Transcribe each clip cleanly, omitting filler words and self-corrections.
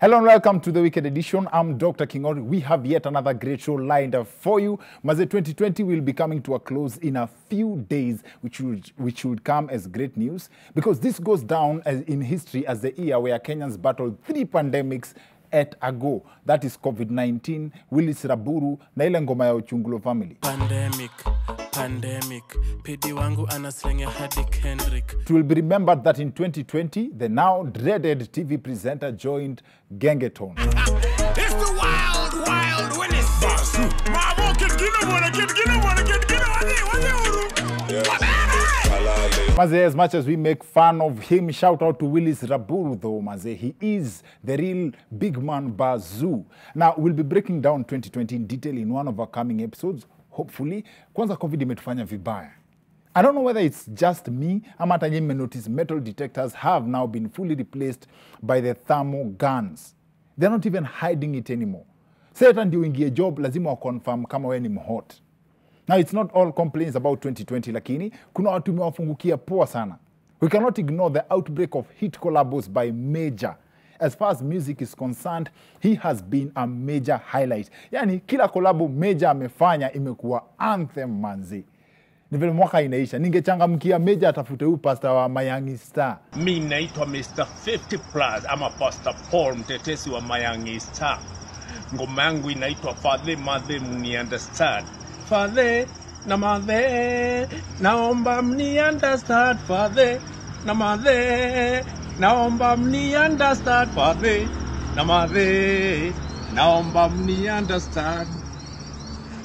Hello and welcome to the Weekend Edition. I'm Dr. Kingori. We have yet another great show lined up for you. Maze 2020 will be coming to a close in a few days, which would come as great news because this goes down in history as the year where Kenyans battled 3 pandemics at a go. That is COVID-19, Willis Raburu, na ile ngoma ya Ochungulo family. Pandemic, pedi wangu anaslenge hadi Kendrick. It will be remembered that in 2020, the now dreaded TV presenter joined Gengeton. It's the wild, wild Willis. Maze, as much as we make fun of him, shout out to Willis Raburu though, Maze. He is the real big man Bazoo. Now, we'll be breaking down 2020 in detail in one of our coming episodes. Hopefully, kwanza COVID imetufanya vibaya. I don't know whether it's just me, ama hata nyinyi notice metal detectors have now been fully replaced by the thermal guns. They're not even hiding it anymore. Say hata ndio uingie job, lazima wa confirm kama wewe ni mhot. Now, it's not all complaints about 2020, lakini kuna watu mewafungukia poa sana. We cannot ignore the outbreak of hit collabos by Major. As far as music is concerned, he has been a major highlight. Yani, kila collabo Major amefanya imekuwa anthem manzi. Ni vile mwaka inaisha. Ningechangamkia Major atafute huyu pastor wa Mayangi Star. Mi naitwa Mr. 50 Plus ama Pastor Paul, mtetesi wa Mayangi Star. Ngoma yangu inaitwa Father Mother Mni Understand. Father na Mother, naomba mni understand. Father na Mother, naomba mni understand. Father na Mother, naomba mni understand.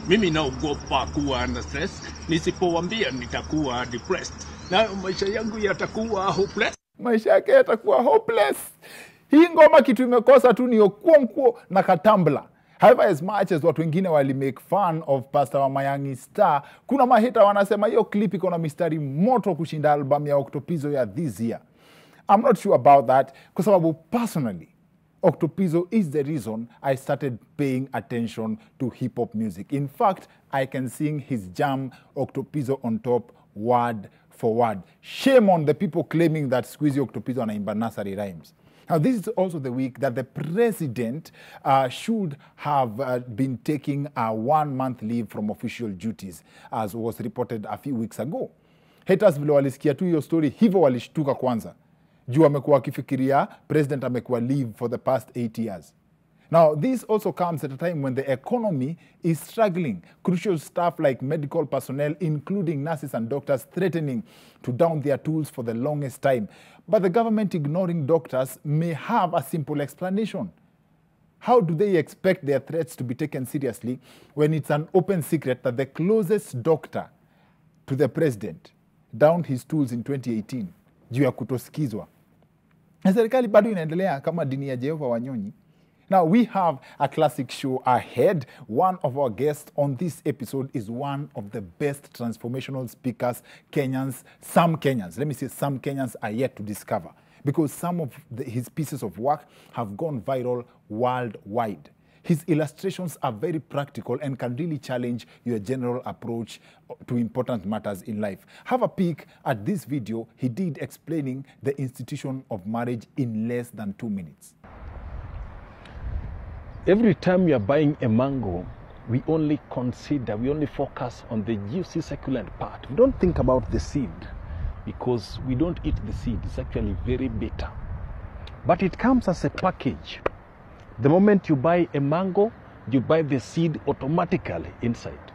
Mimi naogopa kuwa under stress. Nisipowambia nitakuwa depressed. Na maisha yangu yatakuwa hopeless. Maisha yake yatakuwa hopeless. Hii ngoma kitu imekosa tu ni okuonkuo na katambla. However, as much as watu wengine wali make fun of Pastor wa Mayangi Star, kuna mahita wanasema hiyo clip iko na mistari moto kushinda album ya Octopizzo ya this year. I'm not sure about that kwa sababu personally, Octopizzo is the reason I started paying attention to hip-hop music. In fact, I can sing his jam Octopizzo on top word for word. Shame on the people claiming that Squeezy Octopizzo anaimba nursery rhymes. Now, this is also the week that the president should have been taking a 1-month leave from official duties, as was reported a few weeks ago. Haters vile walisikia tu hiyo story, hivyo walishtuka kwanza. Juu amekuwa akifikiria president amekuwa leave for the past 8 years. Now, this also comes at a time when the economy is struggling. Crucial staff like medical personnel, including nurses and doctors, threatening to down their tools for the longest time. But the government ignoring doctors may have a simple explanation. How do they expect their threats to be taken seriously when it's an open secret that the closest doctor to the president downed his tools in 2018 juu ya kutosikizwa? Na serikali bado inaendelea kama dini ya Jehova Wanyonyi. Now, we have a classic show ahead. One of our guests on this episode is one of the best transformational speakers some Kenyans are yet to discover because some of his pieces of work have gone viral worldwide. His illustrations are very practical and can really challenge your general approach to important matters in life. Have a peek at this video he did explaining the institution of marriage in less than 2 minutes. Every time we are buying a mango, we only focus on the juicy succulent part. We don't think about the seed because we don't eat the seed. It's actually very bitter. But it comes as a package. The moment you buy a mango, you buy the seed automatically inside.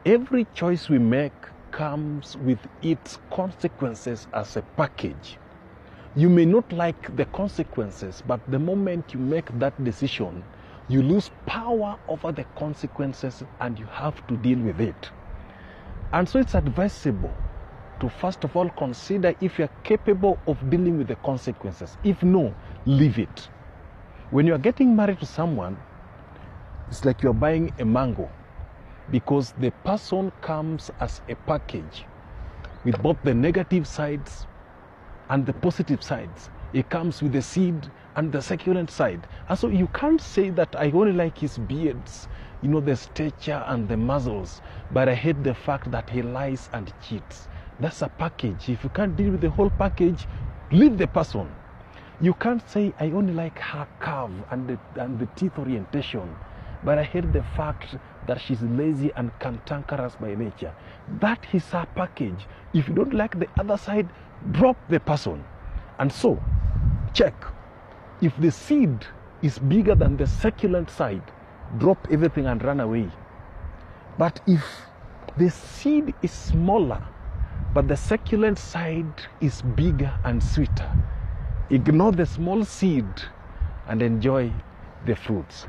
Every choice we make comes with its consequences as a package. You may not like the consequences, but the moment you make that decision, you lose power over the consequences and you have to deal with it. And so it's advisable to first of all consider if you're capable of dealing with the consequences. If no, leave it. When you're getting married to someone, it's like you're buying a mango because the person comes as a package with both the negative sides and the positive sides. It comes with the seed and the succulent side. And so you can't say that I only like his beards, the stature and the muscles, but I hate the fact that he lies and cheats. That's a package. If you can't deal with the whole package, leave the person. You can't say, I only like her curve and the teeth orientation, but I hate the fact that she's lazy and cantankerous by nature. That is her package. If you don't like the other side, drop the person. And so, check. If the seed is bigger than the succulent side, drop everything and run away. But if the seed is smaller, but the succulent side is bigger and sweeter, ignore the small seed and enjoy the fruits.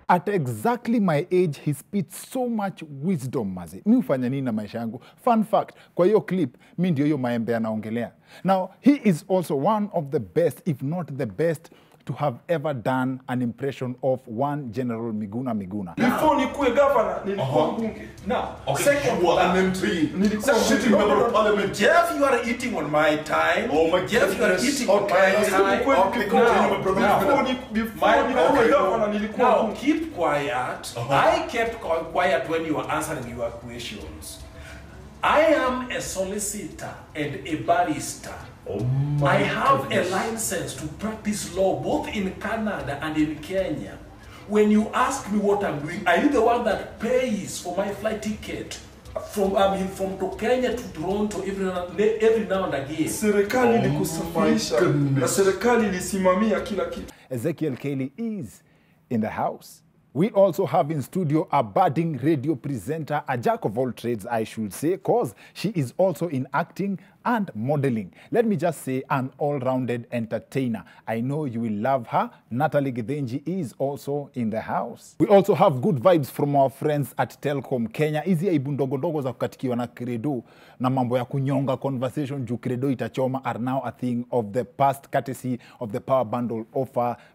At exactly my age, he spits so much wisdom, mazi. Mi ufanya nini na maisha yangu? Fun fact, kwa hiyo clip, mi ndio hiyo maembe anaongelea. Now, he is also one of the best, if not the best, to have ever done an impression of one General Miguna Miguna. Before nikuwe governor, nilikuwa mbunge. Now, second you are one, an MP. nilikuwa Sitting member of parliament. Jeff, you are eating on my time. Oh my Jeff, you are goodness. eating on my Okay. time. Okay, continue, my brother. Before nikuwe governor, nilikuwa Now mbunge. keep quiet. I kept quiet when you were answering your questions. I am a solicitor and a barrister. Oh I my have goodness. a license to practice law both in Canada and in Kenya. When you ask me what I'm doing, are you the one that pays for my flight ticket from to Kenya to Toronto every now and again? Serikali ilikusafirisha na serikali ilisimamia kila kitu. Ezekiel Kelly is in the house. We also have in studio a budding radio presenter, a jack of all trades, I should say, because she is also in acting and modeling. Let me just say, an all-rounded entertainer. I know you will love her. Natalie Githinji is also in the house. We also have good vibes from our friends at Telkom Kenya. Hizi aibu ndogo ndogo za kukatikiwa na Credo na mambo ya kunyonga conversation juu Credo itachoma are now a thing of the past, courtesy of the power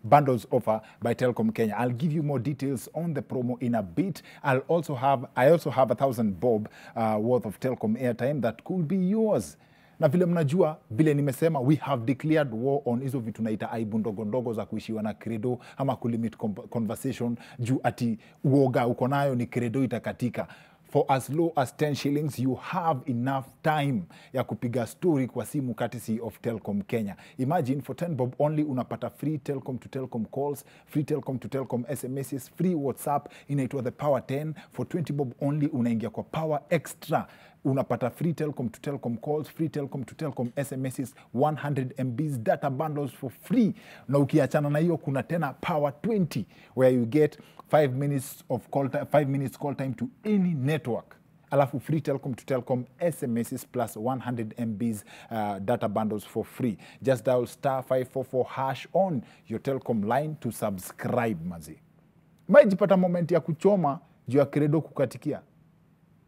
bundles offer by Telkom Kenya. I'll give you more details on the promo in a bit. I also have 1,000 bob worth of Telkom airtime that could be yours. Na vile mnajua, vile nimesema, we have declared war on hizo vitu naita aibu ndogo ndogo za kuishiwa na Credo ama kulimit conversation juu ati uoga uko nayo ni Credo itakatika. For as low as 10 shillings, you have enough time ya kupiga story kwa simu courtesy of Telkom Kenya. Imagine for 10 bob only unapata free Telkom to Telkom calls, free Telkom to Telkom SMSs, free WhatsApp, inaitwa the Power 10. For 20 bob only unaingia kwa Power Extra. Unapata free Telkom to Telkom calls, free Telkom to Telkom SMSs, 100 MBs data bundles for free. Na ukiachana na hiyo kuna tena Power 20 where you get 5 minutes call time to any network. Alafu free Telkom to Telkom SMSs plus 100 MBs data bundles for free. Just dial *544# on your Telkom line to subscribe, mazi. Maijipata moment ya kuchoma juu ya Credo kukatikia.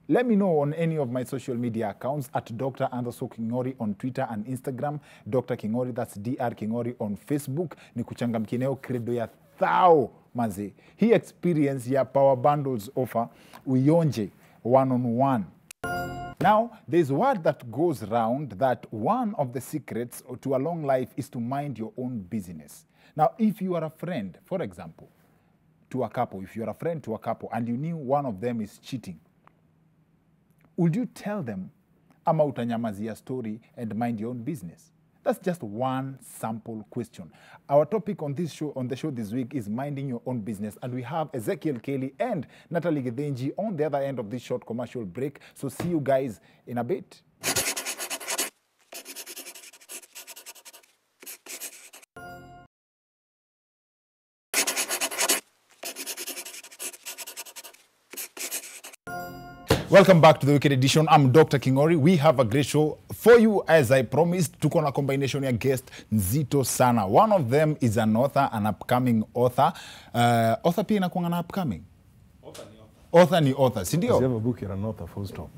Let me know on any of my social media accounts at Dr. Anderson Kingori on Twitter and Instagram. Dr. Kingori, that's Dr. Kingori on Facebook. Ni kuchangamkineo Credo ya thao, mazi. Hii experience ya power bundles offer uionje one-on-one. Now, there's word that goes round that one of the secrets to a long life is to mind your own business. Now, if you are a friend, for example, to a couple, if you are a friend to a couple and you knew one of them is cheating, would you tell them ama utanyamazia story and mind your own business? That's just one sample question. Our topic on the show this week is minding your own business, and we have Ezekiel Kelly and Natalie Githinji on the other end of this short commercial break. So see you guys in a bit. Welcome back to the Wicked Edition. I'm Dr. Kingori. We have a great show for you, as I promised. Tuko na combination ya guest nzito sana. One of them is an author, an upcoming author. Author pia inakuanga na upcoming? Author ni author, si ndio? If you have a book, you're an author, full stop.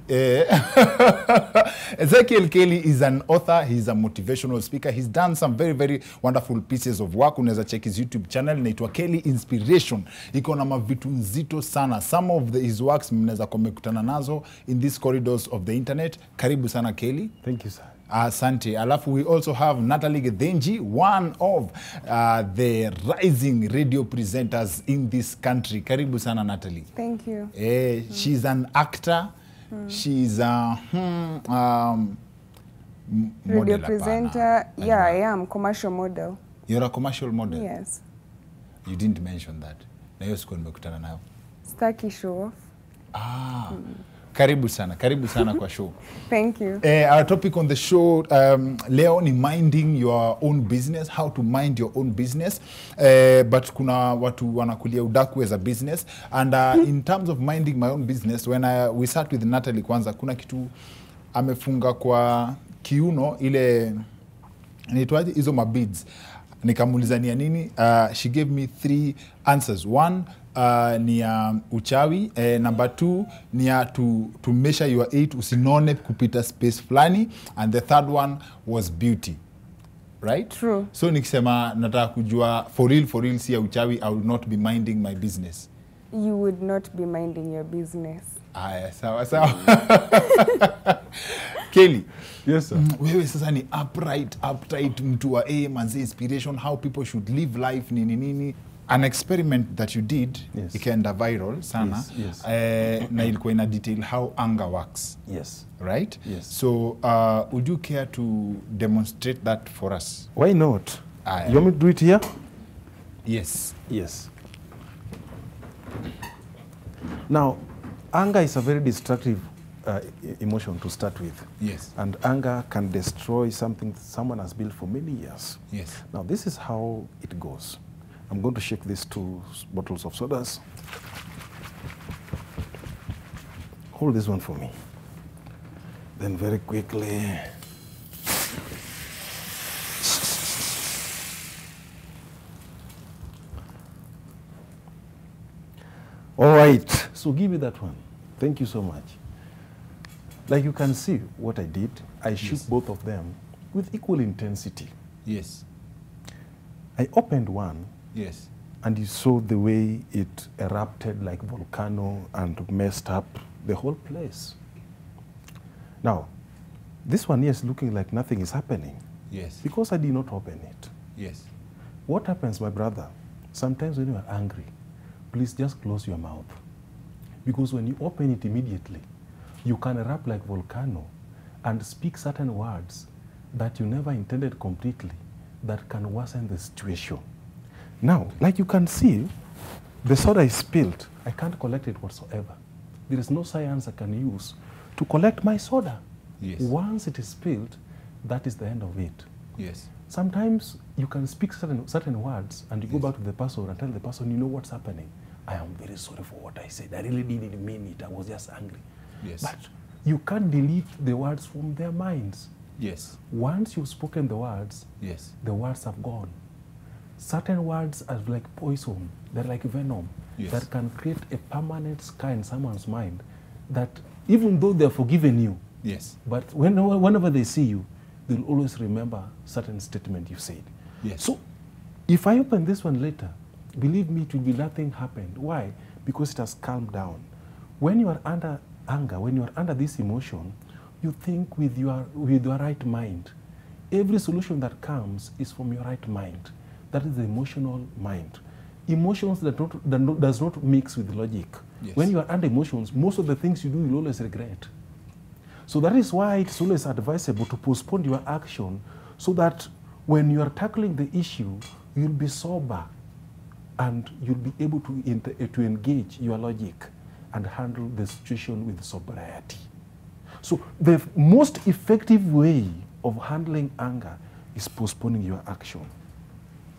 Ezekiel Kelly is an author. He's a motivational speaker. He's done some very, very wonderful pieces of work. Unaweza check his YouTube channel. Inaitwa Kelly Inspiration. Iko na mavitu nzito sana. Some of his works mnaweza kumekutana nazo in these corridors of the internet. Karibu sana Kelly. Thank you, sir. Asante. Alafu we also have Natalie Githinji, one of the rising radio presenters in this country. Karibu sana Natalie. Thank you. She's an actor. She's model Radio hapana. presenter. Yeah, I am. Commercial model. You're a commercial model? Yes. You didn't mention that. Na hiyo siku nimekutana nayo. Staki show off. Karibu sana kwa show. Thank you. Our topic on the show leo ni minding your own business, how to mind your own business. But kuna watu wanakulia udaku as a business. And in terms of minding my own business, when we sat with Natalie kwanza, kuna kitu amefunga kwa kiuno ile inaitwaje hizo mabeads. Nikamuuliza ni nini? She gave me 3 answers. One, ni uchawi. Number 2, ni to measure your age, usinone kupita space flani. And the third one was beauty. Right? True. So nikisema nataka kujua for real si ya uchawi, I will not be minding my business. You would not be minding your business. Aya, sawa. Kelly. Yes, sir. Wewe sasa ni upright mtu wa manze inspiration, how people should live life, nini. An experiment that you did, Yes. ikaenda viral sana. Yes. Na ilikuwa ina detail how anger works. Yes. Right? Yes. So, would you care to demonstrate that for us? Why not? Aye. You want me to do it here? Yes. Yes. Now, anger is a very destructive emotion to start with. Yes. And anger can destroy something someone has built for many years. Yes. Now, this is how it goes. I'm going to shake these 2 bottles of sodas. Hold this one for me. Then very quickly. All right. So give me that one. Thank you so much. Like you can see what I did. I shook both of them with equal intensity. Yes. I opened one, Yes. and you saw the way it erupted like volcano and messed up the whole place. Now, this one here is looking like nothing is happening Yes. because I did not open it. Yes. What happens, my brother? Sometimes when you are angry, please just close your mouth. Because when you open it immediately, you can erupt like volcano and speak certain words that you never intended completely that can worsen the situation. Now, like you can see, the soda is spilled. I can't collect it whatsoever. There is no science I can use to collect my soda. Yes. Once it is spilled, that is the end of it. Yes. Sometimes you can speak certain words and you go back to the person and tell the person, you know what's happening. I am very sorry for what I said. I really didn't mean it. I was just angry. Yes. But you can't delete the words from their minds. Yes. Once you've spoken the words have gone. Certain words are like poison. They're like venom. Yes. That can create a permanent scar in someone's mind that even though they're forgiven you, Yes. but whenever they see you, they'll always remember certain statement you said. Yes. So if I open this one later, believe me, it will be nothing happened. Why? Because it has calmed down. When you are under anger, when you are under this emotion, you think with your right mind. Every solution that comes is from your right mind. That is the emotional mind. Emotions does not mix with logic. Yes. When you are under emotions, most of the things you do you'll always regret. So that is why it's always advisable to postpone your action so that when you are tackling the issue, you'll be sober and you'll be able to engage your logic and handle the situation with sobriety. So the most effective way of handling anger is postponing your action.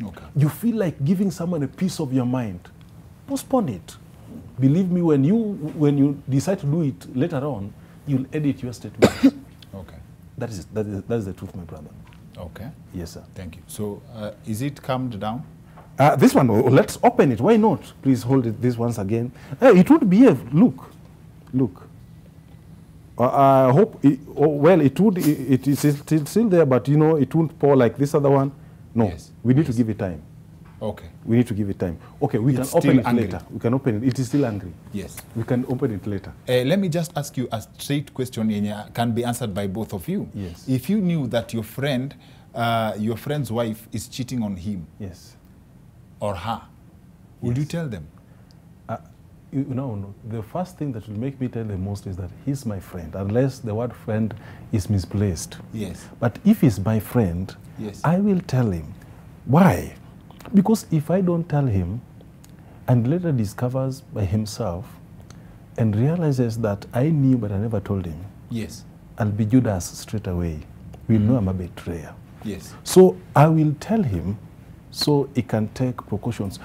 Okay. You feel like giving someone a piece of your mind, postpone it. Believe me, when you decide to do it later on, you'll edit your statement. Okay. That is the truth, my brother. Okay. Yes, sir. Thank you. So, is it calmed down? This one, let's open it. Why not? Please hold it this once again. It would behave. Look. I hope, it is still there, but you know, it won't pour like this other one. No, Yes. we need to give it time. Okay. We need to give it time. Okay, we It's can open still it angry. later. We can open it. It is still angry. Yes. We can open it later. Let me just ask you a straight question yenye can be answered by both of you. Yes. If you knew that your friend's wife is cheating on him Yes. or her, would Yes. you tell them? you know, the first thing that will make me tell him most is that he's my friend, unless the word friend is misplaced. Yes. But if he's my friend, Yes. I will tell him. Why? Because if I don't tell him, and later discovers by himself and realizes that I knew but I never told him, Yes. I'll be Judas straight away. We'll know I'm a betrayer. Yes. So I will tell him so he can take precautions.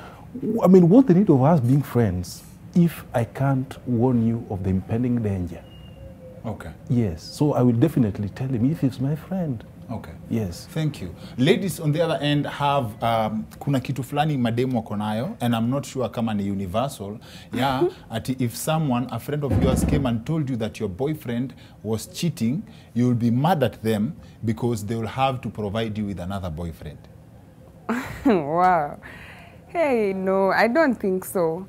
I mean, what's the need of us being friends if I can't warn you of the impending danger? Okay. Yes. So I will definitely tell him if he's my friend. Okay. Yes. Thank you. Ladies on the other end have kuna kitu fulani mademu wako nayo, and I'm not sure kama ni universal. Yeah, ati if someone, a friend of yours came and told you that your boyfriend was cheating, you will be mad at them because they will have to provide you with another boyfriend. Wow. Hey, no, I don't think so.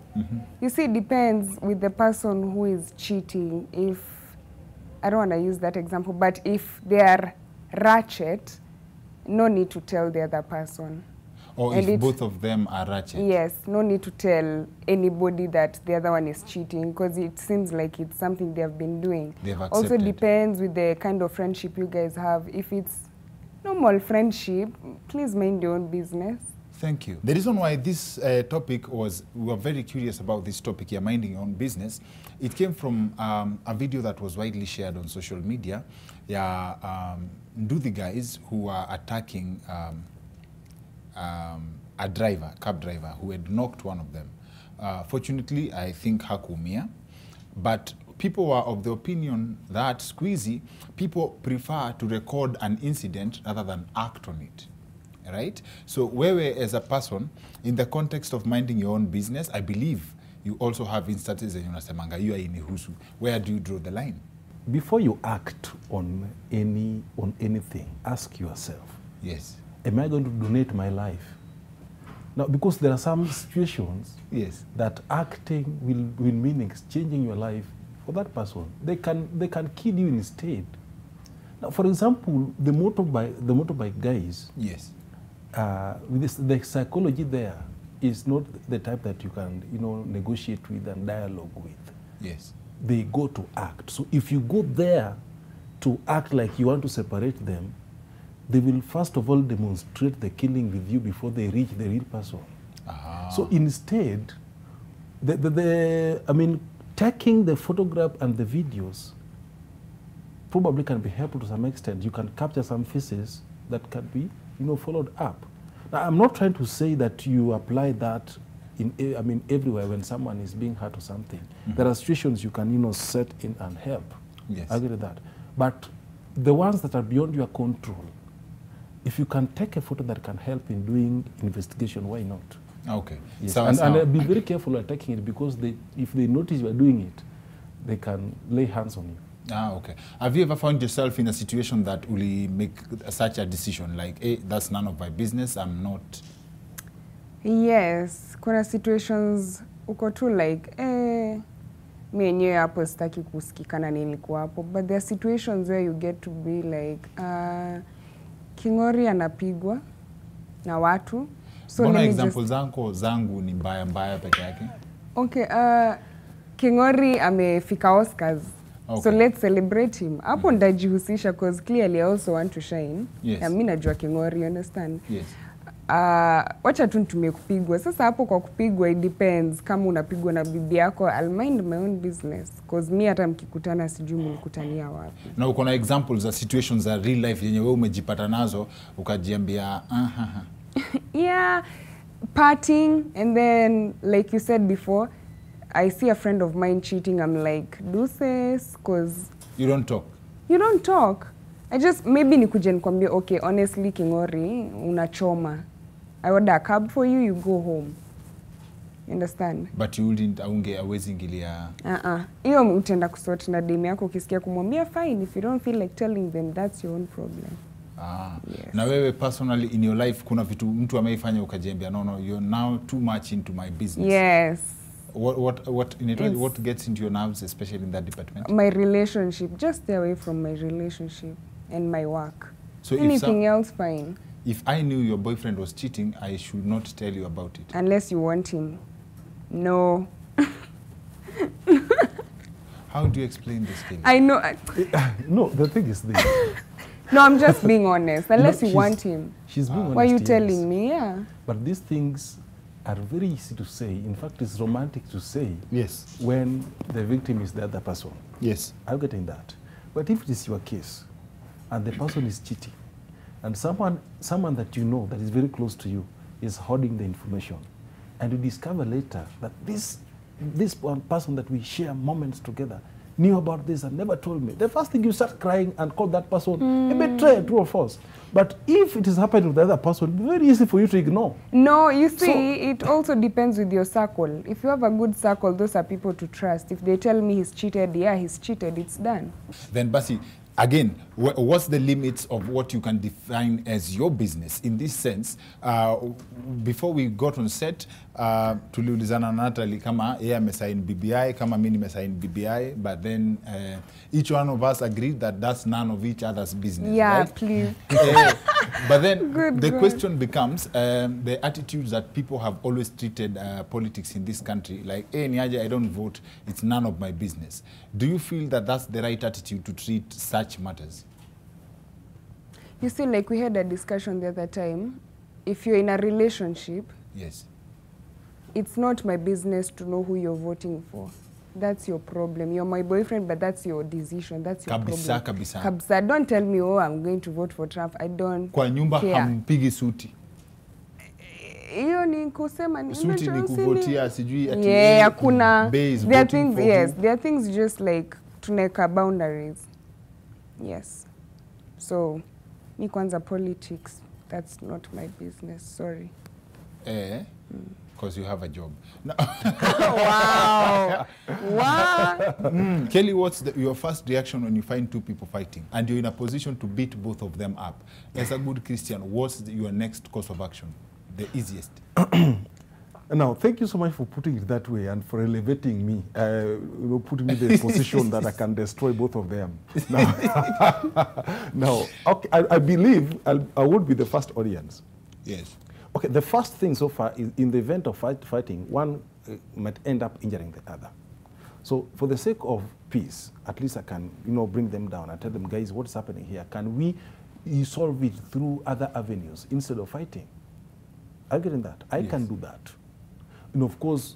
You see, it depends with the person who is cheating. If, I don't want to use that example, but if they are ratchet, no need to tell the other person. Or And if both of them are ratchet. Yes, no need to tell anybody that the other one is cheating, because it seems like it's something they have been doing. They've Also accepted. depends with the kind of friendship you guys have. If it's normal friendship, please mind your own business. Thank you. The reason why this topic was, we were very curious about this topic, you're minding your own business. It came from a video that was widely shared on social media. Yeah, Nduthi guys who were attacking a driver, cab driver, who had knocked one of them. Fortunately, I think hakumia, but people were of the opinion that squeezy, people prefer to record an incident rather than act on it. Right? So wewe as a person, in the context of minding your own business, I believe you also have instances and unasemanga hiyo hainihusu. Where do you draw the line? Before you act on anything, ask yourself, Yes. am I going to donate my life? Now, because there are some situations Yes. that acting will mean exchanging your life for that person. They can kill you instead. Now, for example, the motorbike guys, Yes. with this, the psychology there is not the type that you can, negotiate with and dialogue with. Yes. They go to act. So if you go there to act like you want to separate them, they will first of all demonstrate the killing with you before they reach the real person. So instead, taking the photograph and the videos probably can be helpful to some extent. You can capture some faces that can be, followed up. Now, I'm not trying to say that you apply that everywhere when someone is being hurt or something. There are situations you can, set in and help. Yes. I agree with that. But the ones that are beyond your control, if you can take a photo that can help in doing investigation, why not? Okay. Yes. So, And be very careful at taking it, because if they notice you are doing it, they can lay hands on you. okay. Have you ever found yourself in a situation that will make such a decision, like, hey, that's none of my business, I'm not? Yes, kuna situations uko tu like, mi enyewe hapo sitaki kusikikana nilikuwa hapo, but there are situations where you get to be like, King'ori anapigwa na watu. So Mbona let me example just... zangu ni mbaya peke yake? Okay, King'ori amefika Oscars. Okay. So let's celebrate him. Hapo ndajihusisha because clearly I also want to shine. Yes. Na mimi najua King'ori, you understand? Yes. Wacha tu nitumie kupigwa. Sasa hapo kwa kupigwa, it depends. Kama unapigwa na bibi yako, I'll mind my own business. Because mi hata mkikutana sijui mlikutania wapi. Na uko na examples za situations za real life yenye wewe umejipata nazo ukajiambia Yeah, partying, and then like you said before, I see a friend of mine cheating, I'm like, deuces, because you don't talk. you don't talk. I just, maybe nikuje nikwambie, okay, honestly, King'ori, unachoma. I order a cab for you, you go home. You understand? But you wouldn't, awezi ingilia. Hiyo utaenda kusort na demu yako, ukisikia kumwambia fine, if you don't feel like telling them, that's your own problem. Yes. Na wewe personally in your life kuna vitu mtu ameifanya ukajiambia no, you're now too much into my business. Yes. What gets into your nerves, especially in that department? My relationship. Just stay away from my relationship and my work. So anything else, fine. If I knew your boyfriend was cheating, I should not tell you about it. Unless you want him. No. How do you explain this, Kelly? I know. No, the thing is this. No, I'm just being honest. Unless you she's- want him. She's being honest. Why are you yes. telling me? Yeah. But these things are very easy to say. In fact, it's romantic to say Yes. when the victim is the other person. Yes. I'm getting that. But if it is your case and the person is cheating and someone that you know that is very close to you is holding the information and you discover later that this one person that we share moments together knew about this and never told me, the first thing you start crying and call that person a betrayer, true or false. But if it is happening to the other person, it's very easy for you to ignore. No, you see, it also depends with your circle. If you have a good circle, those are people to trust. If they tell me he's cheated, yeah, he's cheated, it's done. Then Basi, again, what's the limits of what you can define as your business in this sense? Before we got on set, tuliulizana na Natalie kama yeye amesign BBI, kama mimi nimesign BBI, but then each one of us agreed that that's none of each other's business. Yeah, right? please. But then Good the God. question becomes the attitudes that people have always treated politics in this country, like, hey, Niaje, I don't vote, it's none of my business. Do you feel that that's the right attitude to treat such matters? You see, like we had a discussion the other time. If you're in a relationship, Yes. it's not my business to know who you're voting for. That's your problem. You're my boyfriend, but that's your decision. That's your Kabisa, problem. kabisa. Kabisa. Don't tell me, oh, I'm going to vote for Trump. I don't Kwa nyumba care. hampigi suti. Hiyo ni kusema ni Suti ni kuvotia sijui ati yeah, hakuna. Bay is There are voting things, for yes, who. there are things just like tuneka boundaries. Yes. So, mi kwanza politics, that's not my business. Sorry. Because you have a job. No. Wow. Wow. Kelly, what's your first reaction when you find two people fighting and you're in a position to beat both of them up? As a good Christian, what's your next course of action? The easiest. Now, thank you so much for putting it that way and for elevating me, putting me in the position that I can destroy both of them. Now, okay, I believe I would be the first audience. Yes. Okay, the first thing so far is in the event of fighting, one might end up injuring the other. So for the sake of peace, at least I can, bring them down and tell them, guys, what's happening here? Can we solve it through other avenues instead of fighting? I'm getting that. I can do that. And of course,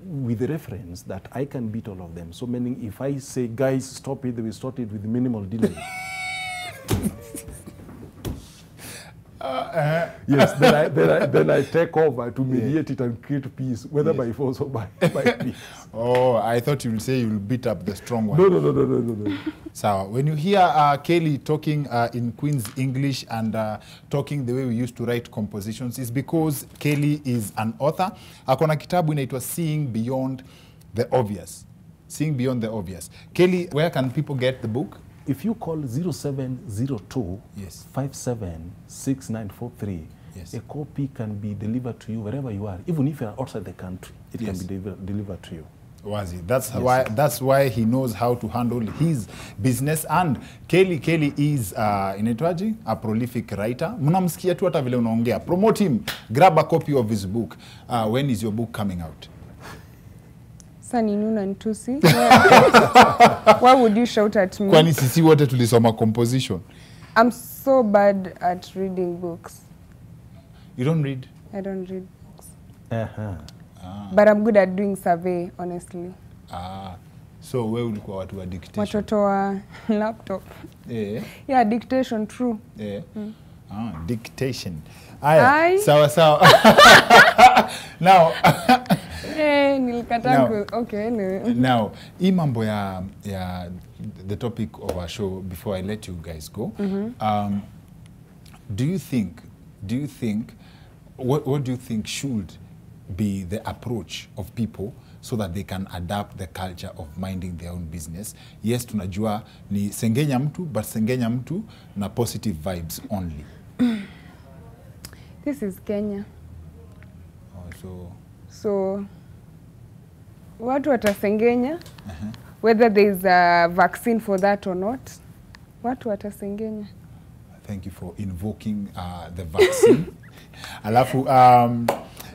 with the reference that I can beat all of them. So meaning if I say, guys, stop it, they will start it with minimal delay. Yes, then I take over to mediate it and create peace, whether by force or by peace. Oh, I thought you would say you'll beat up the strong one. No. So when you hear Kelly talking in Queen's English and talking the way we used to write compositions, it's because Kelly is an author. Akona kitabu inaitwa Seeing Beyond the Obvious. Seeing Beyond the Obvious. Kelly, where can people get the book? If you call 0702 Yes. 576943, Yes. a copy can be delivered to you wherever you are. Even if you are outside the country, it Yes. can be delivered to you. Wazi. That's why he knows how to handle his business. And Kelly is inaitwaje? A prolific writer. Mnamsikia tu hata vile unaongea. Promote him. Grab a copy of his book. When is your book coming out? Sani nuna ntusi. Why would you shout at me? Kwani sisi wote tulisoma composition. I'm so bad at reading books. You don't read? I don't read books. But I'm good at doing survey, honestly. So wewe ulikuwa watu wa dictation. Watoto wa laptop. Eh. Yeah, dictation, true. Eh. Dictation. Aya, sawa. Now Nilikata okay, anyway. Now, hii mambo ya the topic of our show, before I let you guys go, do you think, what do you think should be the approach of people so that they can adapt the culture of minding their own business? Yes, tunajua ni sengenya mtu, but sengenya mtu na positive vibes only. This is Kenya. So watu watasengenya, whether there is a vaccine for that or not, watu watasengenya. Thank you for invoking the vaccine. Alafu,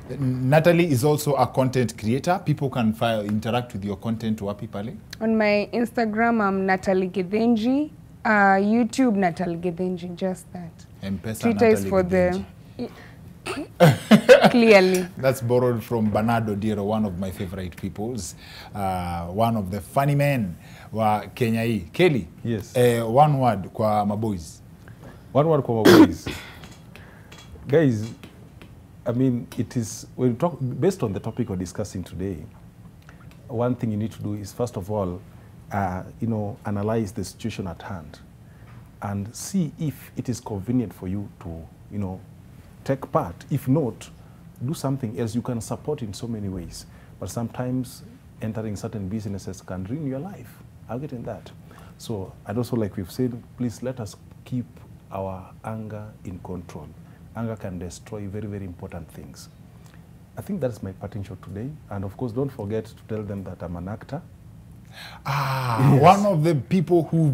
Natalie is also a content creator. People can interact with your content wapi pale? On my Instagram, I'm Natalie Githinji. YouTube, Natalie Githinji, just that. M-Pesa Twitter is Natalie for Githinji. Clearly. That's borrowed from Bernardo Diro, one of my favorite peoples. One of the funny men wa Kenya hii. Kelly, Yes. One word kwa maboys. One word kwa boys. Guys, I mean, it is, when you talk, based on the topic we're discussing today, one thing you need to do is, first of all, you know, analyze the situation at hand and see if it is convenient for you to, you know, take part. If not, do something else. You can support in so many ways. But sometimes entering certain businesses can ruin your life. I'll get in that. So I'd also, like we've said, please let us keep our anger in control. Anger can destroy very, very important things. I think that's my parting shot today. And of course, don't forget to tell them that I'm an actor. Yes. One of the people who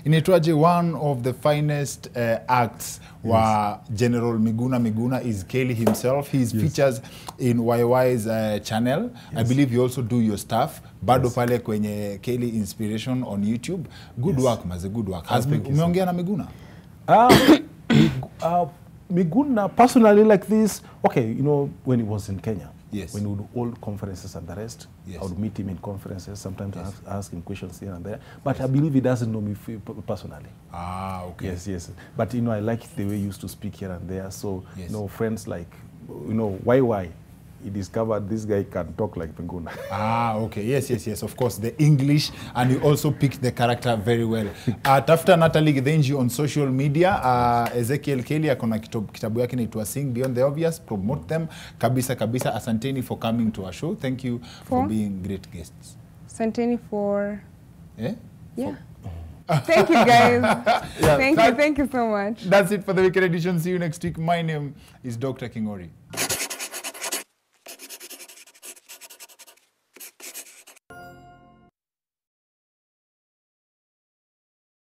inaitwaje, one of the finest acts wa General Miguna is Kelly himself. He's features in YY's channel. I believe you also do your stuff. Bado pale kwenye Kelly Inspiration on YouTube. Good work, maze, good work. Umeongea na Miguna? Miguna, personally like this, okay, you know, when he was in Kenya, yes, when we would hold conferences and the rest, yes, I would meet him in conferences, sometimes ask him questions here and there, but I believe he doesn't know me personally. Okay. Yes. But, you know, I like the way he used to speak here and there, so, you know, friends like, you know, YY, he discovered this guy can talk like Miguna. Okay. Yes. Of course, the English, and you also picked the character very well. Tafuta Natalie Githinji on social media. Ezekiel Kelly akona kitabu yake inaitwa Sing Beyond the Obvious. Promote them. Kabisa. Asanteni for coming to our show. Thank you for being great guests. Asanteni for... Yeah? Thank you, guys. Thank you so much. That's it for the Weekend Edition. See you next week. My name is Dr. Kingori.